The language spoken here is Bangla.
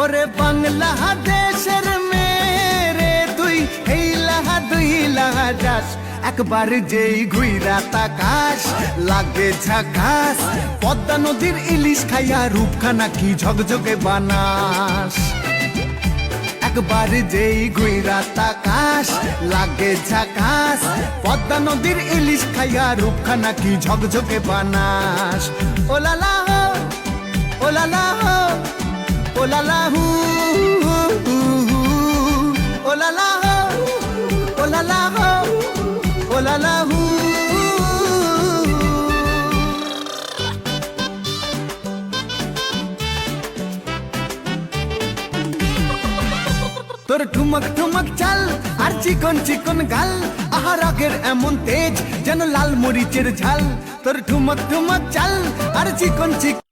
ওরে বাংলাদেশের মেরে তুই এই লাহা দুই লাহা যাস একবার যেই ঘুইরা তাকাস লাগে ঝাকাস পদ্মা নদীর ইলিশ খাইয়া রূপখানা কি ঝকঝকে বানাস একবার যেই ঘুইরা তাকাস লাগে ঝাকাস পদ্মা নদীর ইলিশ খাইয়া রূপখানা কি ঝকঝকে বানাস ওলালা হো ওলালা হো ওলালা হু ওলালা হো ওলালা হো ওলালা হু তোর ঠুমক ঠুমক চাল আর চিকন চিকন গাল আহার আগের এমন তেজ যেন লাল মরিচের ঝাল তোর ঠুমক ঠুমক চাল আর চিকন চিকন